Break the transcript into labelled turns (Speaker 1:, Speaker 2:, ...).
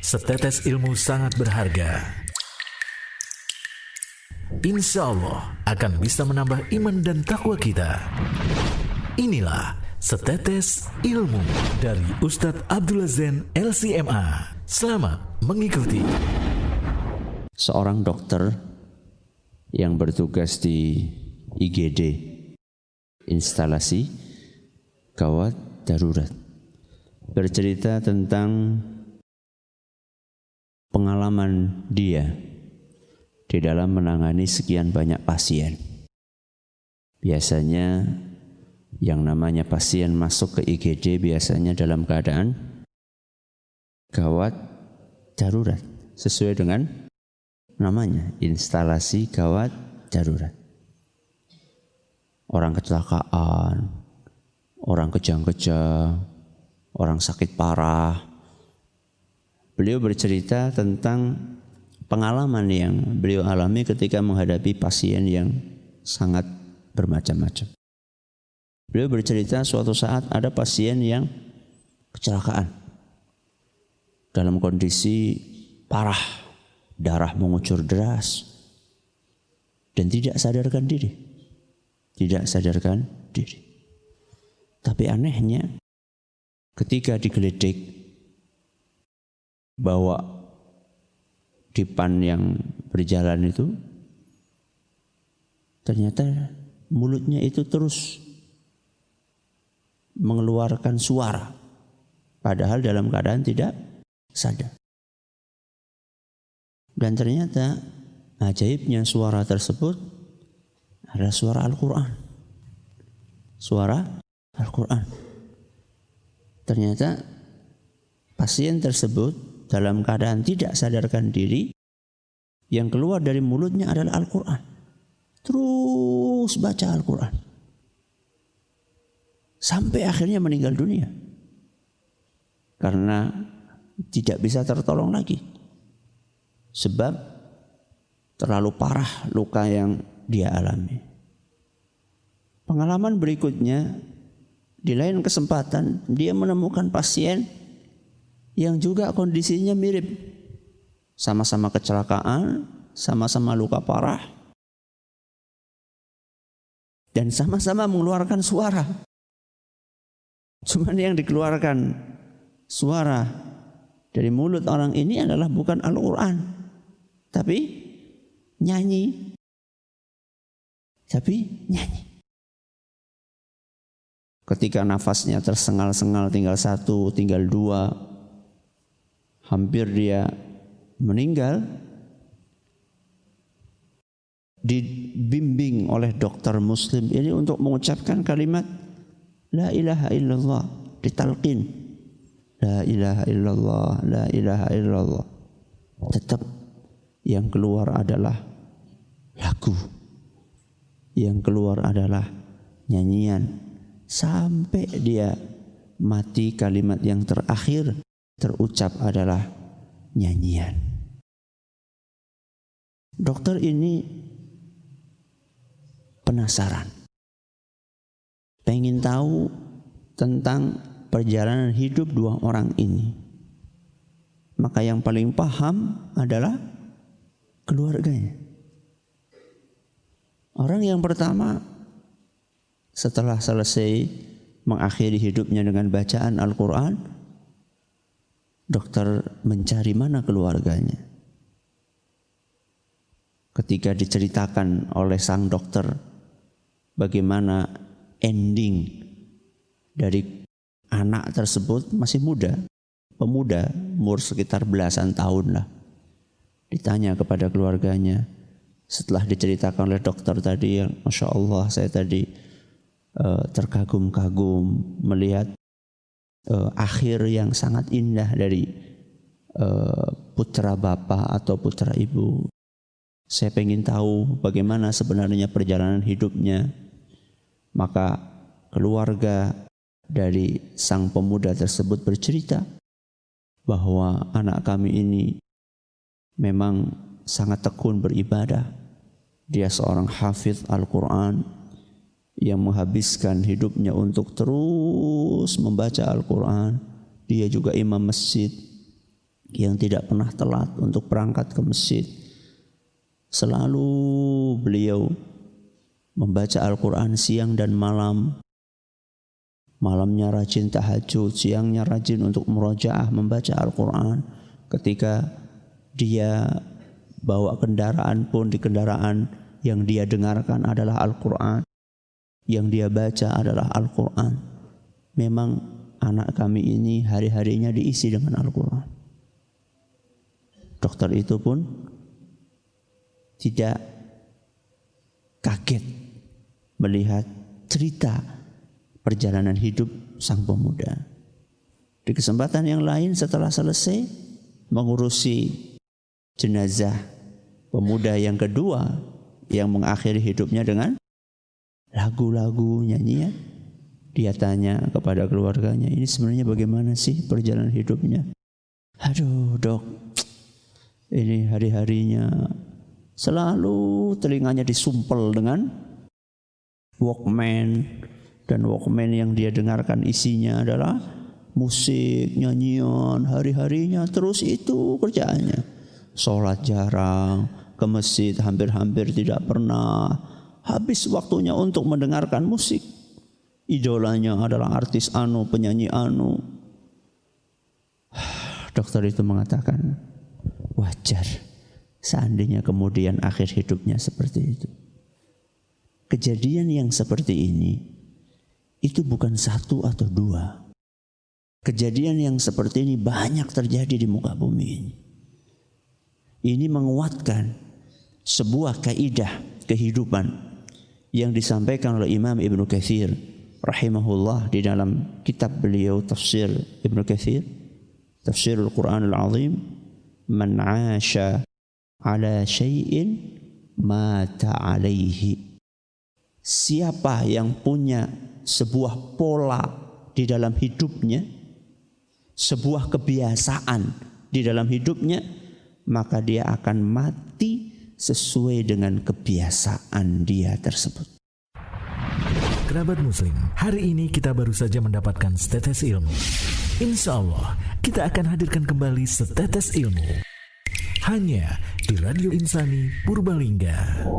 Speaker 1: Setetes ilmu sangat berharga. Insya Allah akan bisa menambah iman dan takwa kita. Inilah Setetes Ilmu dari Ustadz Abdullah Zain LCMA. Selamat mengikuti.
Speaker 2: Seorang dokter yang bertugas di IGD, instalasi gawat darurat, bercerita tentang pengalaman dia di dalam menangani sekian banyak pasien. Biasanya yang namanya pasien masuk ke IGD biasanya dalam keadaan gawat darurat, sesuai dengan namanya, instalasi gawat darurat. Orang kecelakaan, orang kejang-kejang, orang sakit parah. Beliau bercerita tentang pengalaman yang beliau alami ketika menghadapi pasien yang sangat bermacam-macam. Beliau bercerita suatu saat ada pasien yang kecelakaan dalam kondisi parah, darah mengucur deras dan tidak sadarkan diri. Tapi anehnya ketika digeledik, bawa dipan yang berjalan itu, ternyata mulutnya itu terus mengeluarkan suara, padahal dalam keadaan tidak sadar. Dan ternyata ajaibnya suara tersebut adalah suara Al-Quran. Suara Al-Quran. Ternyata pasien tersebut dalam keadaan tidak sadarkan diri, yang keluar dari mulutnya adalah Al-Quran. Terus baca Al-Quran sampai akhirnya meninggal dunia karena tidak bisa tertolong lagi, sebab terlalu parah luka yang dia alami. Pengalaman berikutnya, di lain kesempatan dia menemukan pasien yang juga kondisinya mirip, sama-sama kecelakaan, sama-sama luka parah, dan sama-sama mengeluarkan suara. Cuman yang dikeluarkan suara dari mulut orang ini adalah bukan Al-Quran, tapi nyanyi. Ketika nafasnya tersengal-sengal, tinggal satu, tinggal dua, hampir dia meninggal, dibimbing oleh dokter muslim ini untuk mengucapkan kalimat La ilaha illallah, ditalqin La ilaha illallah, la ilaha illallah. Tetap yang keluar adalah lagu, yang keluar adalah nyanyian, sampai dia mati kalimat yang terakhir terucap adalah nyanyian. Dokter ini penasaran, pengen tahu tentang perjalanan hidup dua orang ini. Maka yang paling paham adalah keluarganya. Orang yang pertama, setelah selesai mengakhiri hidupnya dengan bacaan Al-Quran, dokter mencari mana keluarganya. Ketika diceritakan oleh sang dokter bagaimana ending dari anak tersebut, masih muda, pemuda, umur sekitar belasan tahun lah. Ditanya kepada keluarganya, setelah diceritakan oleh dokter tadi, yang Masya Allah saya tadi terkagum-kagum melihat akhir yang sangat indah dari putra bapak atau putra ibu. Saya pengen tahu bagaimana sebenarnya perjalanan hidupnya. Maka keluarga dari sang pemuda tersebut bercerita bahwa anak kami ini memang sangat tekun beribadah. Dia seorang hafidz Al-Quran yang menghabiskan hidupnya untuk terus membaca Al-Quran. Dia juga imam masjid. yang tidak pernah telat untuk berangkat ke masjid. Selalu beliau membaca Al-Quran siang dan malam. Malamnya rajin tahajud, siangnya rajin untuk murajaah membaca Al-Quran. Ketika dia bawa kendaraan pun, di kendaraan yang dia dengarkan adalah Al-Quran, yang dia baca adalah Al-Quran. Memang anak kami ini hari-harinya diisi dengan Al-Quran. Dokter itu pun tidak kaget melihat cerita perjalanan hidup sang pemuda. Di kesempatan yang lain setelah selesai mengurusi jenazah pemuda yang kedua yang mengakhiri hidupnya dengan lagu-lagu, nyanyian, dia tanya kepada keluarganya, ini sebenarnya bagaimana sih perjalanan hidupnya? Aduh dok, ini hari-harinya selalu telinganya disumpel dengan Walkman, dan Walkman yang dia dengarkan isinya adalah musik, nyanyian, hari-harinya terus itu kerjaannya. Sholat jarang, ke masjid hampir-hampir tidak pernah, habis waktunya untuk mendengarkan musik. Idolanya adalah artis anu, penyanyi anu. Dokter itu mengatakan, wajar seandainya kemudian akhir hidupnya seperti itu. Kejadian yang seperti ini itu bukan satu atau dua. Kejadian yang seperti ini banyak terjadi di muka bumi ini. Ini menguatkan sebuah kaidah kehidupan yang disampaikan oleh Imam Ibnu Katsir rahimahullah di dalam kitab beliau Tafsir Ibnu Katsir, Tafsirul Quranul Azim, man 'asha 'ala syai'in mata 'alaihi. Siapa yang punya sebuah pola di dalam hidupnya, sebuah kebiasaan di dalam hidupnya, maka dia akan mati sesuai dengan kebiasaan dia tersebut.
Speaker 1: Kerabat Muslim, hari ini kita baru saja mendapatkan setetes ilmu. Insya Allah, kita akan hadirkan kembali setetes ilmu hanya di Radio Insani Purbalingga.